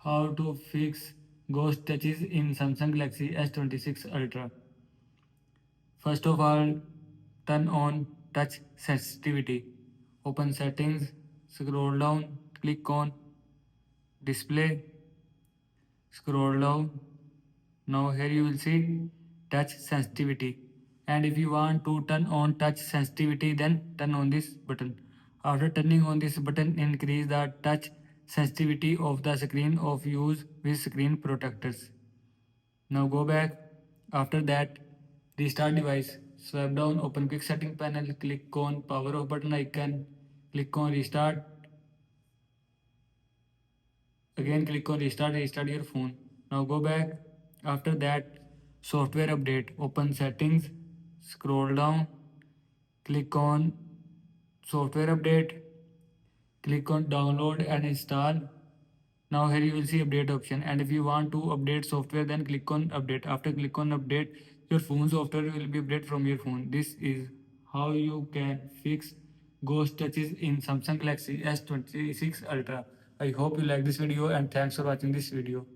How to fix ghost touches in Samsung Galaxy S26 Ultra. First of all, turn on touch sensitivity. Open settings, scroll down, click on display, scroll down. Now here you will see touch sensitivity. And if you want to turn on touch sensitivity, then turn on this button. After turning on this button, increase the touch sensitivity of the screen of use with screen protectors. Now go back. After that, restart device. Swipe down, open quick setting panel, click on power off button icon, click on restart. Again click on restart your phone. Now go back. After that, software update. Open settings, scroll down, click on software update, click on download and install. Now here you will see update option, and if you want to update software, then click on update. After click on update, your phone software will be updated from your phone. This is how you can fix ghost touches in Samsung Galaxy S26 Ultra. I hope you like this video and thanks for watching this video.